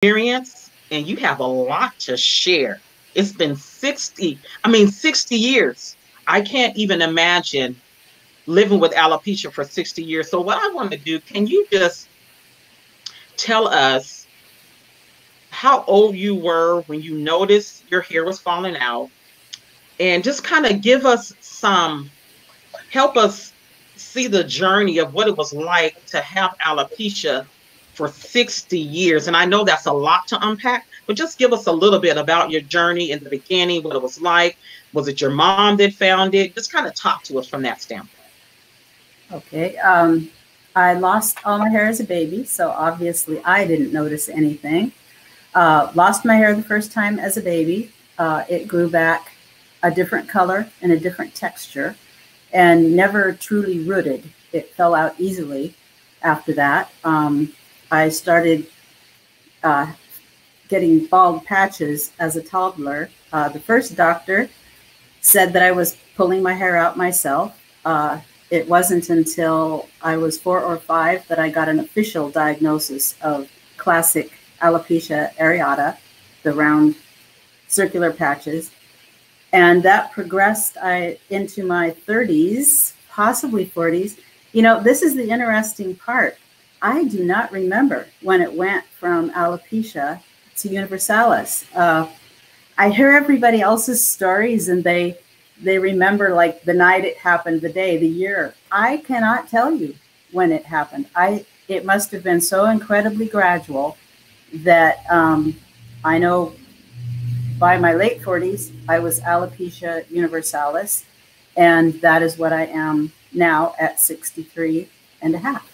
experience, and you have a lot to share. It's been 60 years. I can't even imagine living with alopecia for 60 years. So what I want to do, can you just tell us how old you were when you noticed your hair was falling out, and just kind of give us help us see the journey of what it was like to have alopecia for 60 years. And I know that's a lot to unpack, but just give us a little bit about your journey in the beginning, what it was like. Was it your mom that found it? Just kind of talk to us from that standpoint. Okay. I lost all my hair as a baby, so obviously I didn't notice anything. Lost my hair the first time as a baby. It grew back a different color and a different texture, and never truly rooted. It fell out easily after that. I started getting bald patches as a toddler. The first doctor said that I was pulling my hair out myself. It wasn't until I was 4 or 5 that I got an official diagnosis of classic alopecia areata, the round circular patches. And that progressed into my 30s, possibly 40s. You know, this is the interesting part. I do not remember when it went from alopecia to universalis. I hear everybody else's stories, and they remember like the night it happened, the day, the year. I cannot tell you when it happened. It must have been so incredibly gradual that I know by my late 40s, I was alopecia universalis, and that is what I am now at 63 and a half.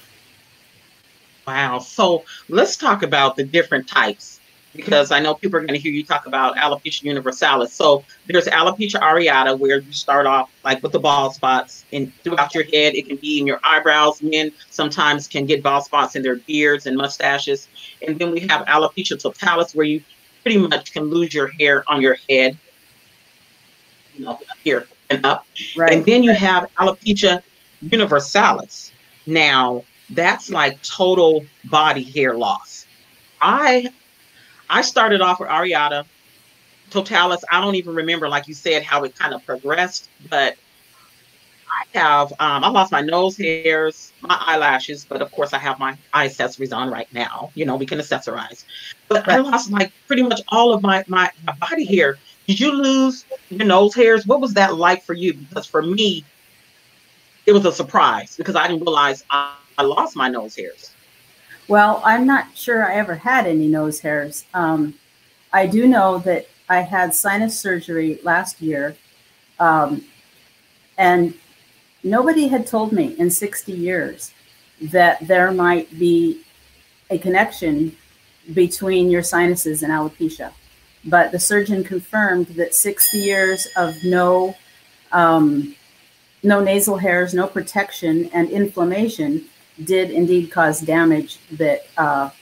Wow. So let's talk about the different types, because I know people are going to hear you talk about alopecia universalis. So there's alopecia areata, where you start off like with the bald spots and throughout your head. It can be in your eyebrows. Men sometimes can get bald spots in their beards and mustaches. And then we have alopecia totalis, where you pretty much can lose your hair on your head, you know, here and up. Right. And then you have alopecia universalis. Now, that's like total body hair loss. I started off with areata totalis. I don't even remember, like you said, how it kind of progressed, but I lost my nose hairs, my eyelashes, but of course I have my eye accessories on right now. You know, we can accessorize. But I lost like pretty much all of my body hair. Did you lose your nose hairs? What was that like for you? Because for me, it was a surprise, because I didn't realize I lost my nose hairs. Well, I'm not sure I ever had any nose hairs. I do know that I had sinus surgery last year, and nobody had told me in 60 years that there might be a connection between your sinuses and alopecia. But the surgeon confirmed that 60 years of no nasal hairs, no protection, and inflammation did indeed cause damage that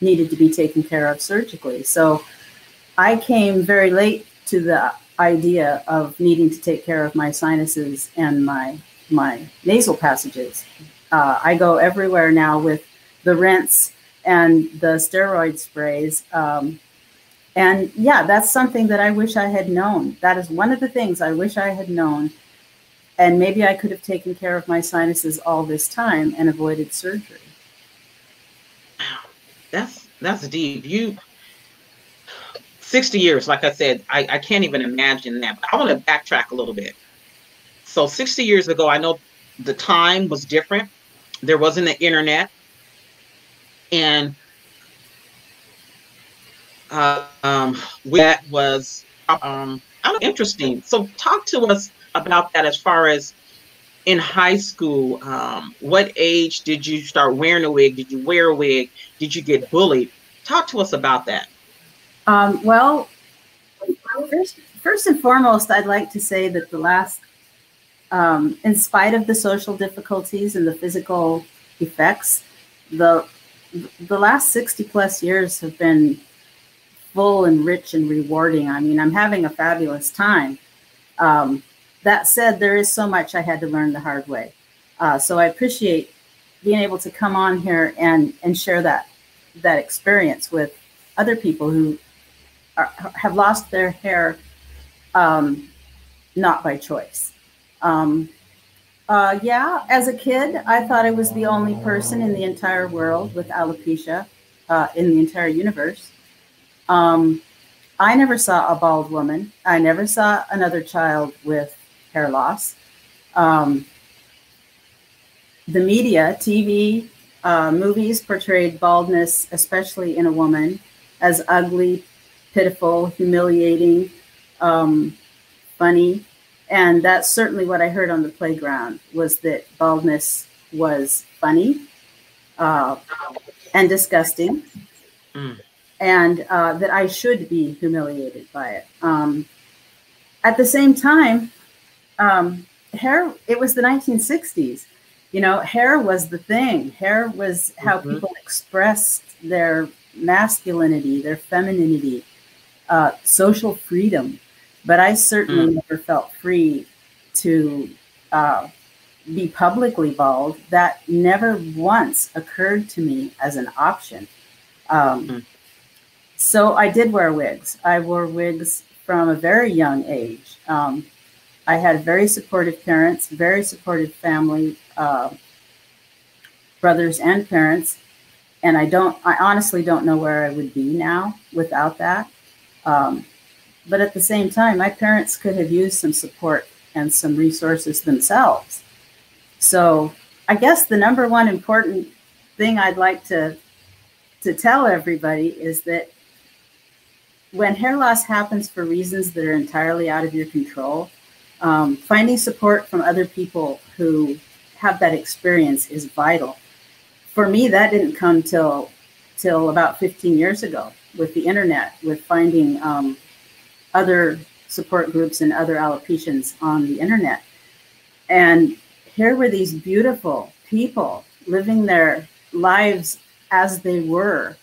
needed to be taken care of surgically. So I came very late to the idea of needing to take care of my sinuses and my nasal passages. I go everywhere now with the rinse and the steroid sprays. And yeah, that's something that I wish I had known. That is one of the things I wish I had known. And maybe I could have taken care of my sinuses all this time and avoided surgery. Wow, that's deep. 60 years, like I said, I can't even imagine that. But I want to backtrack a little bit. So 60 years ago, I know the time was different. There wasn't the internet. And that was interesting. So talk to us about that as far as in high school. What age did you start wearing a wig? Did you wear a wig? Did you get bullied? Talk to us about that. Well, first and foremost, I'd like to say that the last, in spite of the social difficulties and the physical effects, the last 60 plus years have been full and rich and rewarding. I mean, I'm having a fabulous time. That said, there is so much I had to learn the hard way. So I appreciate being able to come on here and share that experience with other people who have lost their hair, not by choice. Um, yeah, as a kid, I thought I was the only person in the entire world with alopecia, in the entire universe. Um, I never saw a bald woman. I never saw another child with hair loss. Um, the media, TV, movies portrayed baldness, especially in a woman, as ugly, pitiful, humiliating, um, funny. And that's certainly what I heard on the playground, was that baldness was funny, uh, and disgusting, Mm. and that I should be humiliated by it. At the same time, hair, it was the 1960s. You know, hair was the thing. Hair was how Mhm. people expressed their masculinity, their femininity, social freedom. But I certainly Mm. never felt free to be publicly bald. That never once occurred to me as an option. Um, Mm. so I did wear wigs. I wore wigs from a very young age. I had very supportive parents, very supportive family, brothers and parents. And I honestly don't know where I would be now without that. Um, but at the same time, my parents could have used some support and some resources themselves. So I guess the number one important thing I'd like to tell everybody is that when hair loss happens for reasons that are entirely out of your control, finding support from other people who have that experience is vital. For me, that didn't come till about 15 years ago with the internet, with finding other support groups and other alopecians on the internet. And here were these beautiful people living their lives as they were.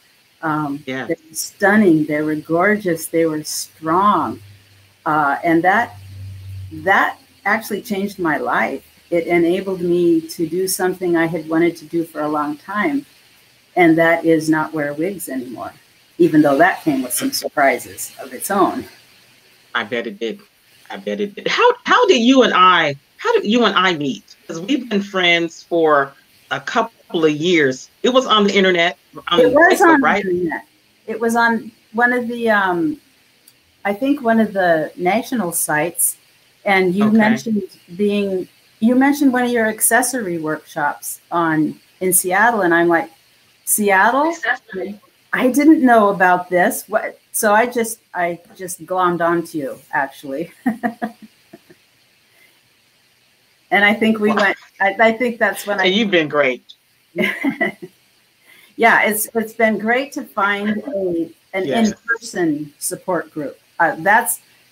Yeah. They were stunning, they were gorgeous, they were strong. And that actually changed my life. It enabled me to do something I had wanted to do for a long time, and that is not wear wigs anymore, even though that came with some surprises of its own. I bet it did. I bet it did. How did you and I meet? Because we've been friends for a couple of years. It was on the internet, It on was Facebook, on the right? internet. It was on one of the, I think one of the national sites, and Okay. you mentioned one of your accessory workshops in Seattle, and I'm like, Seattle? I didn't know about this. What? So I just glommed onto you, actually. And I think we Well, went, I think that's when and you've been great. yeah, it's been great to find an Yes. in-person support group.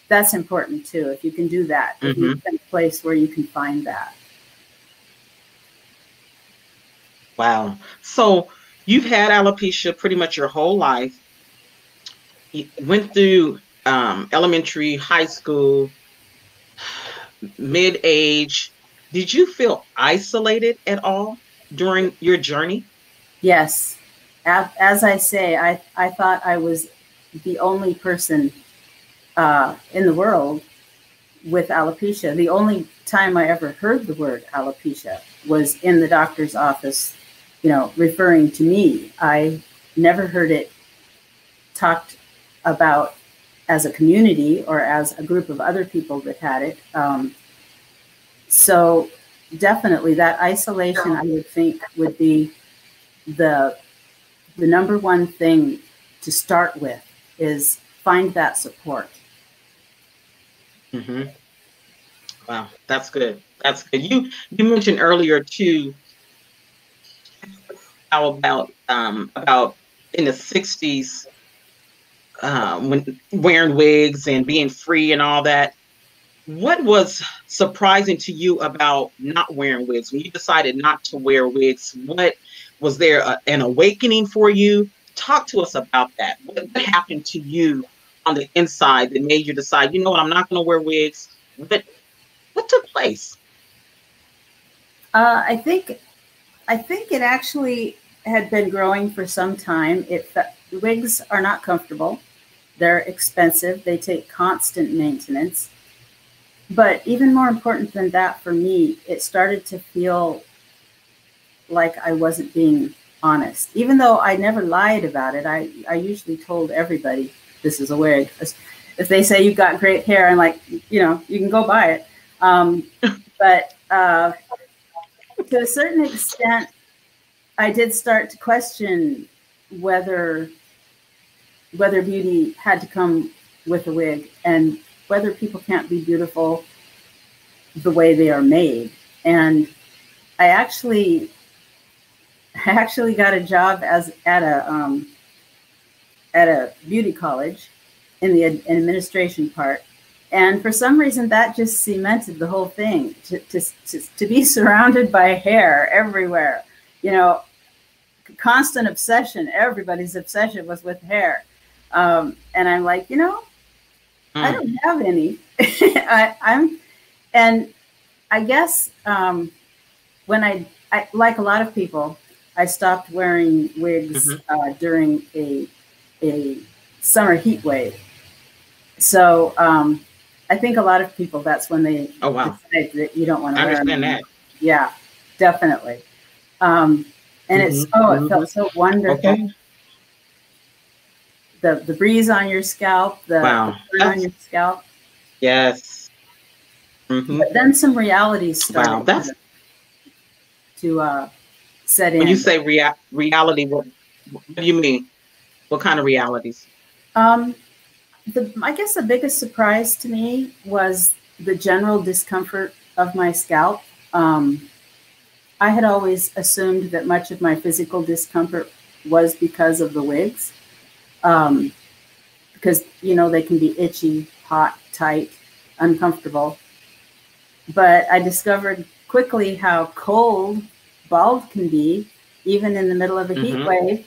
That's important too. If you can do that, if you Hmm. can a place where you can find that. Wow. So you've had alopecia pretty much your whole life. You went through elementary, high school, mid-age. Did you feel isolated at all during your journey? Yes, as I say, I thought I was the only person in the world with alopecia. The only time I ever heard the word alopecia was in the doctor's office, referring to me. I never heard it talked about as a community or as a group of other people that had it. So definitely that isolation, I would think, would be the number one thing to start with, is find that support. Hmm. Wow, that's good. That's good. You mentioned earlier too how about in the 60s, when wearing wigs and being free and all that. What was surprising to you about not wearing wigs when you decided not to wear wigs? What was there an awakening for you? Talk to us about that. What happened to you on the inside that made you decide, you know what, I'm not going to wear wigs? What took place? Uh, I think I think it actually. had been growing for some time. Wigs are not comfortable. They're expensive. They take constant maintenance. But even more important than that for me, it started to feel like I wasn't being honest. Even though I never lied about it, I usually told everybody, this is a wig. If they say you've got great hair, I'm like, you know, you can go buy it. But to a certain extent, I did start to question whether beauty had to come with a wig, and whether people can't be beautiful the way they are made. And I actually got a job at a beauty college in the administration part. And for some reason, that just cemented the whole thing, to be surrounded by hair everywhere. You know, constant obsession. Everybody's obsession was with hair. And I'm like, you know, I don't have any. And I guess when I like a lot of people, I stopped wearing wigs during a summer heat wave. So I think a lot of people, that's when they decide that you don't want to wear them. I understand that. Yeah, definitely. And it felt so wonderful. Okay. The breeze on your scalp, the burn on your scalp. Yes. But then some realities started to set in. When you say reality, what do you mean? What kind of realities? I guess the biggest surprise to me was the general discomfort of my scalp. I had always assumed that much of my physical discomfort was because of the wigs. Because, you know, they can be itchy, hot, tight, uncomfortable. But I discovered quickly how cold bald can be, even in the middle of a heat wave,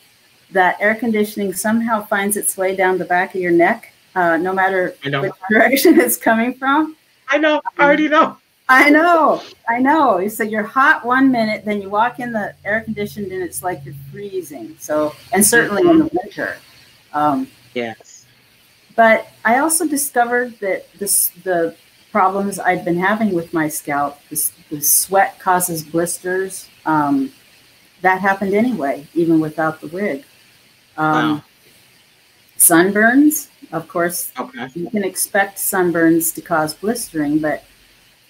that air conditioning somehow finds its way down the back of your neck, no matter which direction it's coming from. I know. I already know. I know. So you're hot 1 minute, then you walk in the air conditioned and it's like you're freezing. So, and certainly in the winter. Yes. But I also discovered that the problems I'd been having with my scalp, the sweat causes blisters. That happened anyway, even without the wig. Sunburns, of course, you can expect sunburns to cause blistering, but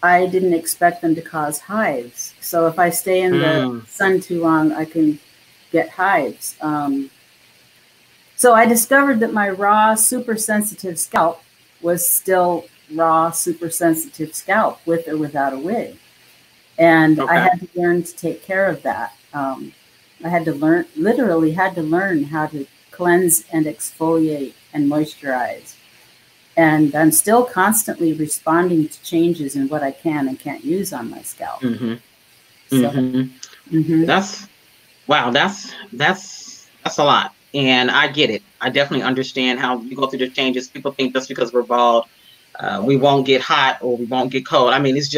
I didn't expect them to cause hives. So if I stay in the sun too long, I can get hives. So I discovered that my raw, super sensitive scalp was still raw, super sensitive scalp, with or without a wig. And I had to learn to take care of that. I had to literally learn how to cleanse and exfoliate and moisturize. And I'm still constantly responding to changes in what I can and can't use on my scalp. That's a lot. And I get it. I definitely understand how you go through the changes. People think just because we're bald, we won't get hot or we won't get cold. I mean, it's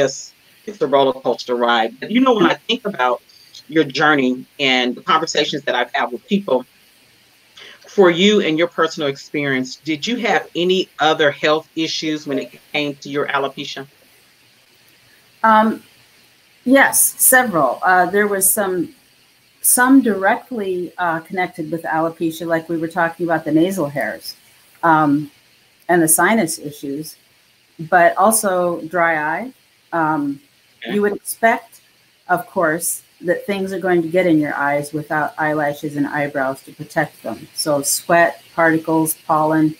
a roller coaster ride. But you know, when I think about your journey and the conversations that I've had with people, for you and your personal experience, did you have any other health issues when it came to your alopecia? Yes, several. There was some directly connected with alopecia, like we were talking about the nasal hairs and the sinus issues, but also dry eye. You would expect, of course, that things are going to get in your eyes without eyelashes and eyebrows to protect them. So sweat, particles, pollen,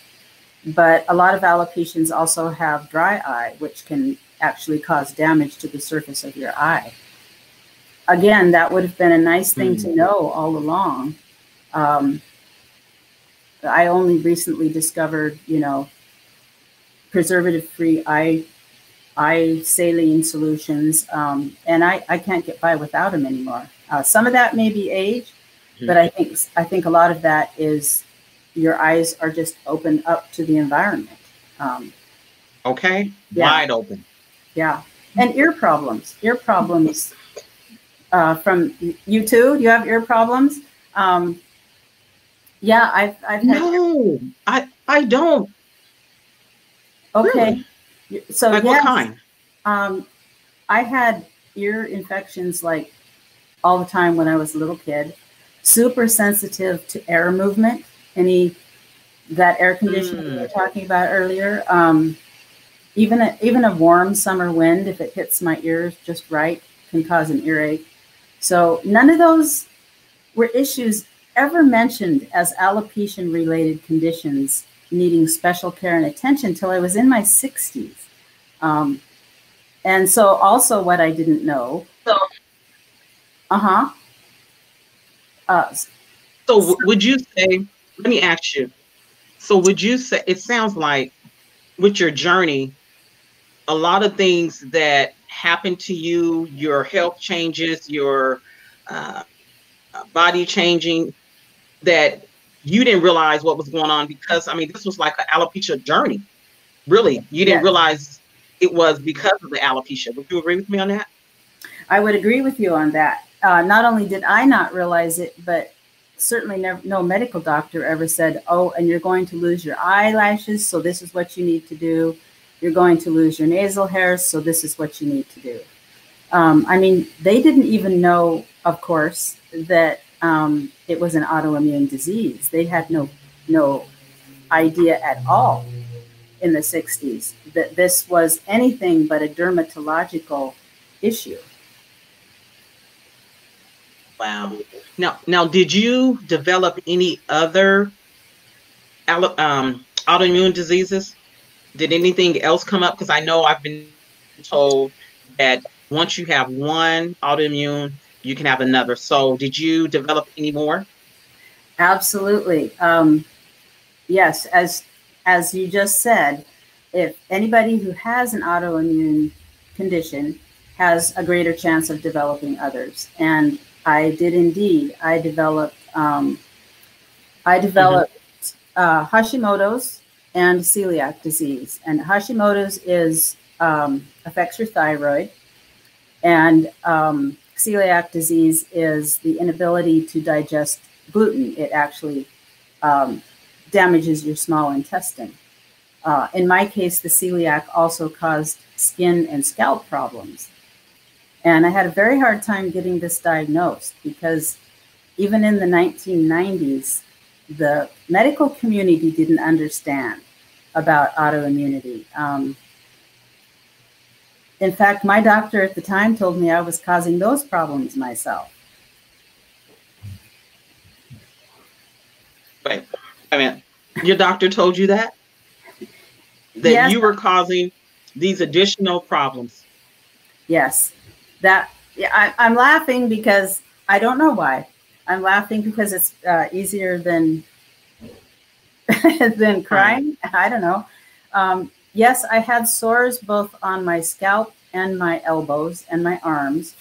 but a lot of alopecians also have dry eye, which can actually cause damage to the surface of your eye. Again, that would have been a nice thing to know all along. I only recently discovered, you know, preservative-free eye saline solutions, and I can't get by without them anymore. Some of that may be age, but I think a lot of that is your eyes are just opened up to the environment. Wide open. Yeah, and ear problems. From you too. Do you have ear problems? Yeah, I've had. No, I don't. Okay. Really? So Like what yes, kind? um, I had ear infections like all the time when I was a little kid. Super sensitive to air movement. Any that air conditioning we were Mm. talking about earlier. Even a warm summer wind, if it hits my ears just right, can cause an earache. So none of those were issues ever mentioned as alopecia related conditions needing special care and attention till I was in my 60s. Um, and so also what I didn't know. So, Uh-huh. Uh, would you say, let me ask you, so would you say, it sounds like with your journey, a lot of things that happened to you, your health changes, your uh, body changing, that you didn't realize what was going on because, I mean, this was like an alopecia journey. Really, you didn't yes, realize it was because of the alopecia. Would you agree with me on that? I would agree with you on that. Not only did I not realize it, but certainly never, no medical doctor ever said, oh, and you're going to lose your eyelashes, so this is what you need to do. You're going to lose your nasal hairs, so this is what you need to do. I mean, they didn't even know, of course, that it was an autoimmune disease. They had no idea at all in the 60s that this was anything but a dermatological issue. Wow. Now, did you develop any other autoimmune diseases? Did anything else come up? Because I know I've been told that once you have one autoimmune, you can have another. So, did you develop any more? Absolutely. Yes, as you just said, if anybody who has an autoimmune condition has a greater chance of developing others, and I did indeed. I Hmm. developed Hashimoto's and celiac disease, and Hashimoto's is affects your thyroid, and celiac disease is the inability to digest gluten. It actually um, damages your small intestine. In my case, the celiac also caused skin and scalp problems. And I had a very hard time getting this diagnosed because even in the 1990s, the medical community didn't understand about autoimmunity. In fact, my doctor at the time told me I was causing those problems myself. Wait, I mean, your doctor told you that Yes, you were causing these additional problems. yes. That yeah, I'm laughing because I don't know why. I'm laughing because it's easier than than Right. crying. I don't know. Yes, I had sores both on my scalp and my elbows and my arms,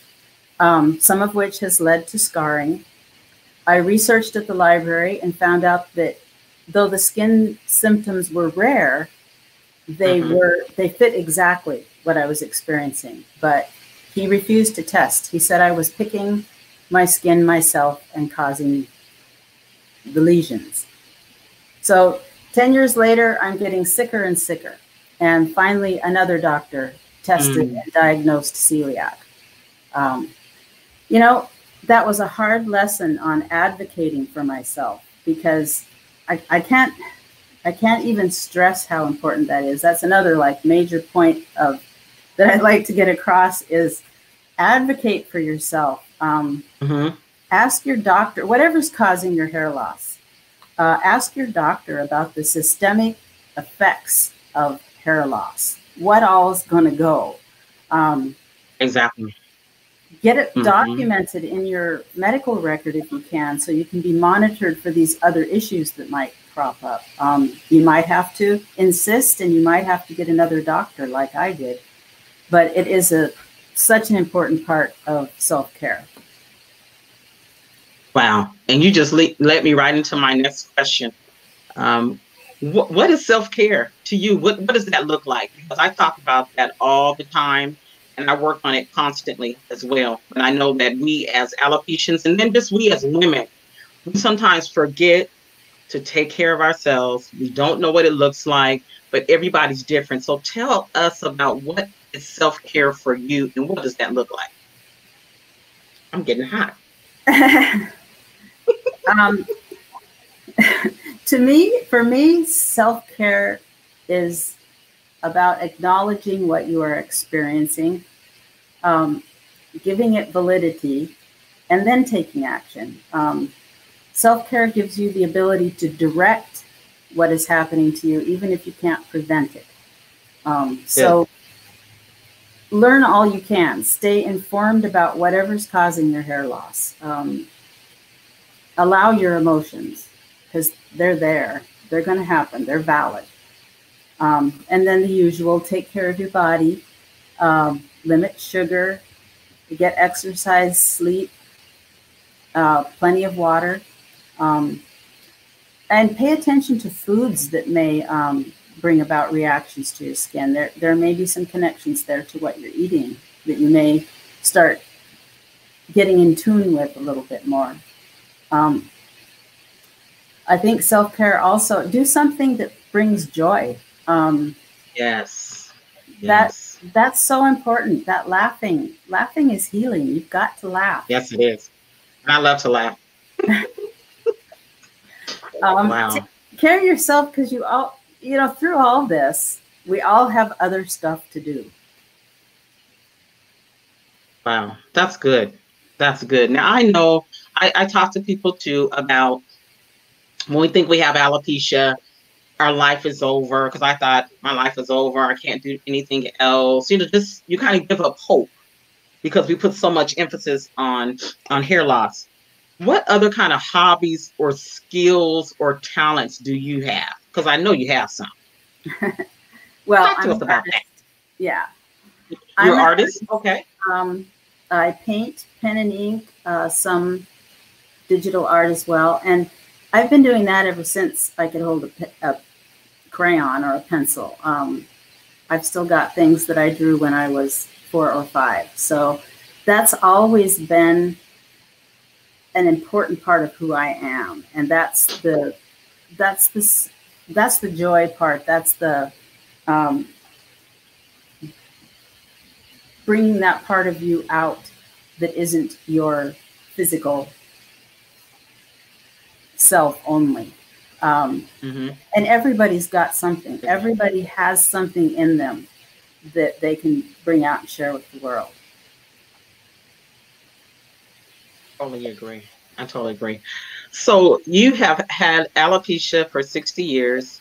some of which has led to scarring. I researched at the library and found out that though the skin symptoms were rare, Hmm. they fit exactly what I was experiencing. But he refused to test. He said I was picking my skin myself and causing the lesions. So 10 years later, I'm getting sicker and sicker. And finally, another doctor tested Mm. and diagnosed celiac. Um, you know, that was a hard lesson on advocating for myself because I can't even stress how important that is. That's another like major point of that I'd like to get across is advocate for yourself. Hmm. Ask your doctor, whatever's causing your hair loss, ask your doctor about the systemic effects of hair loss. What all is going to go? Um, Exactly. get it Hmm. documented in your medical record if you can, so you can be monitored for these other issues that might crop up. You might have to insist, and you might have to get another doctor, like I did. But it is a such an important part of self care. Wow. And you just let me right into my next question. Um, what is self care to you? What does that look like? Because I talk about that all the time, and I work on it constantly as well. And I know that we as alopecians, and then just we as women, We sometimes forget to take care of ourselves. We don't know what it looks like, but everybody's different. So tell us about what is self-care for you and what does that look like? I'm getting hot. um, for me, self-care is about acknowledging what you are experiencing, giving it validity, and then taking action. Self-care gives you the ability to direct what is happening to you, even if you can't prevent it. So learn all you can. Stay informed about whatever's causing your hair loss. Allow your emotions, because they're there. They're going to happen. They're valid. And then the usual, take care of your body, limit sugar, get exercise, sleep, plenty of water, and pay attention to foods that may bring about reactions to your skin. There may be some connections there to what you're eating that you may start getting in tune with a little bit more. I think self-care also, do something that brings joy. Yes. That's so important. That laughing is healing. You've got to laugh. Yes, it is. And I love to laugh. Wow. Take care of yourself, because through all this, we all have other stuff to do. Wow. That's good. That's good. Now, I know I talk to people too about when we think we have alopecia, our life is over, because I thought my life is over. I can't do anything else. Just you kind of give up hope because we put so much emphasis on hair loss. What other kind of hobbies or skills or talents do you have? Because I know you have some. Well, talk to us about that. Yeah. You're an artist? Okay. I paint, pen and ink, some digital art as well. And I've been doing that ever since I could hold a crayon or a pencil. I've still got things that I drew when I was 4 or 5. So that's always been an important part of who I am. And that's the joy part. That's the bringing that part of you out that isn't your physical self only. And everybody's got something. Everybody has something in them that they can bring out and share with the world. Totally agree. I totally agree. So you have had alopecia for 60 years,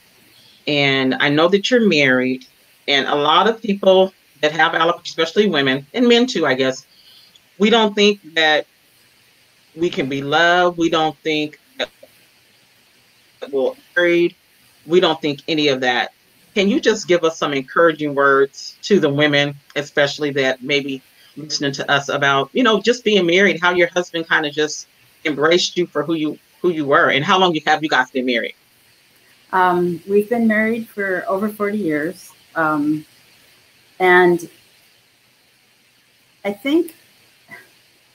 and I know that you're married, and a lot of people that have alopecia, especially women, and men too, I guess, we don't think that we can be loved. We don't think that we're married. We don't think any of that. Can you just give us some encouraging words to the women, especially that maybe listening to us about, just being married, how your husband kind of just embraced you for who you were, and how long have you guys been married? We've been married for over 40 years. And I think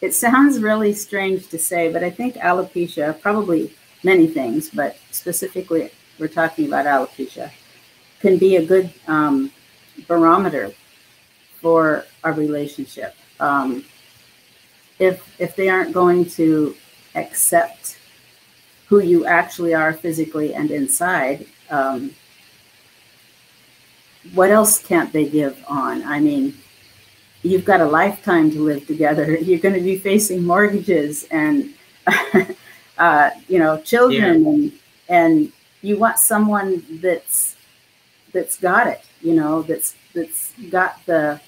it sounds really strange to say, but I think alopecia, probably many things, but specifically we're talking about alopecia, can be a good barometer for a relationship. If they aren't going to accept who you actually are physically and inside, what else can't they give on? I mean, you've got a lifetime to live together. You're going to be facing mortgages and, children, and you want someone that's got it, that's got the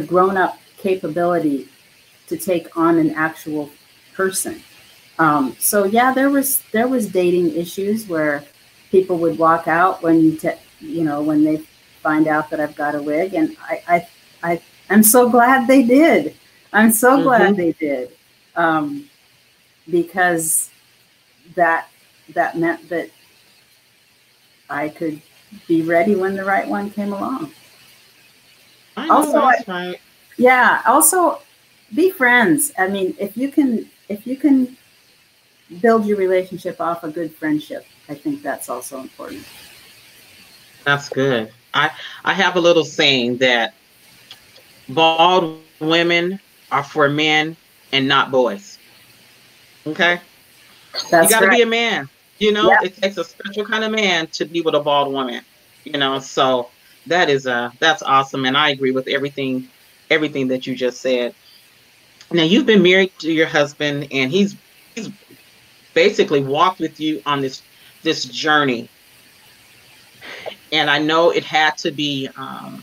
grown-up capability to take on an actual person. So yeah, there was dating issues where people would walk out when when they find out that I've got a wig, and I'm so glad they did. I'm so glad they did, because that meant that I could be ready when the right one came along. I know that's right. Yeah. Also, be friends. I mean, if you can if you can build your relationship off a good friendship, I think that's also important. That's good. I have a little saying that bald women are for men and not boys. Okay? You That's got to right. be a man. You know, Yeah. it takes a special kind of man to be with a bald woman. You know, so that's awesome, and I agree with everything that you just said. Now you've been married to your husband, and he's basically walked with you on this journey, and I know it had to be I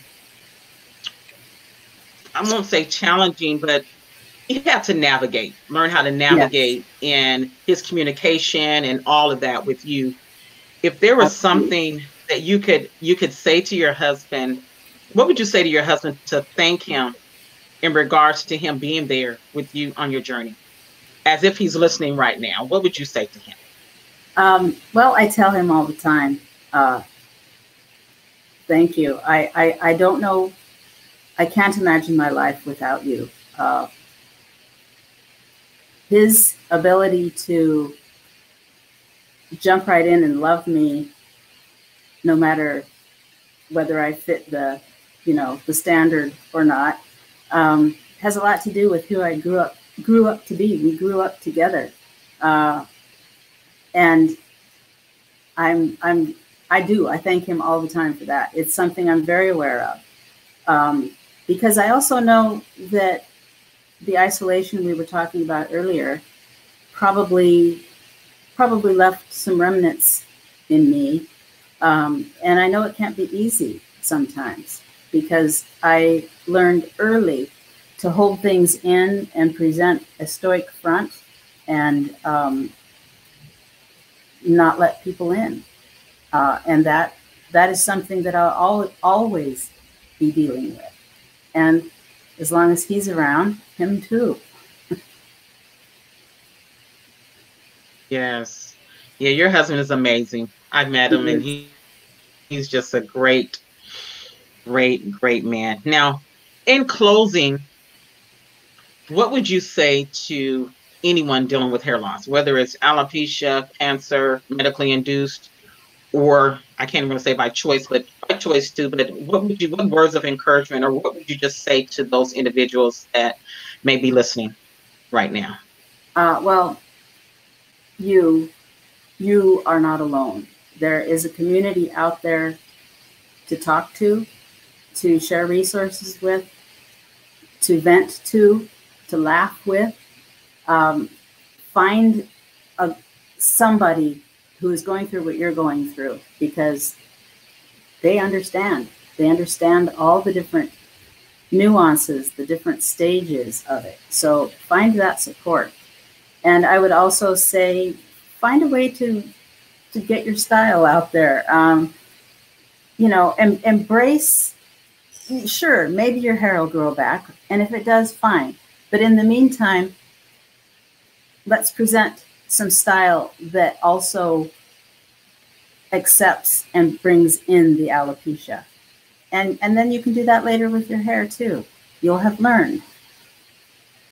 won't say challenging, but he had to learn how to Yes. navigate in his communication and all of that with you. If there was Absolutely. something that you could say to your husband, what would you say to your husband to thank him in regards to him being there with you on your journey? As if he's listening right now, what would you say to him? Well, I tell him all the time, uh, thank you. I don't know, I can't imagine my life without you. Uh, his ability to jump right in and love me, no matter whether I fit the, the standard or not, has a lot to do with who I grew up to be. We grew up together, uh, and I'm I thank him all the time for that. It's something I'm very aware of, because I also know that the isolation we were talking about earlier probably left some remnants in me. And I know it can't be easy sometimes, because I learned early to hold things in and present a stoic front, and not let people in. And that is something that I'll always be dealing with. And as long as he's around, him too. Yes. Yeah, your husband is amazing. I've met He him, and is. he's just a great man. Now, in closing, what would you say to anyone dealing with hair loss, whether it's alopecia, cancer, medically induced, or I can't even say by choice, but by choice too, but what words of encouragement, or what would you just say to those individuals that may be listening right now? Well, you you are not alone. There is a community out there to talk to share resources with, to vent to laugh with. Um, find a, somebody who is going through what you're going through, because they understand. They understand all the different nuances, the different stages of it. So find that support. And I would also say, find a way to get your style out there. And embrace. Sure, maybe your hair will grow back, and if it does, fine. But in the meantime, let's present some style that also accepts and brings in the alopecia. And then you can do that later with your hair too. You'll have learned.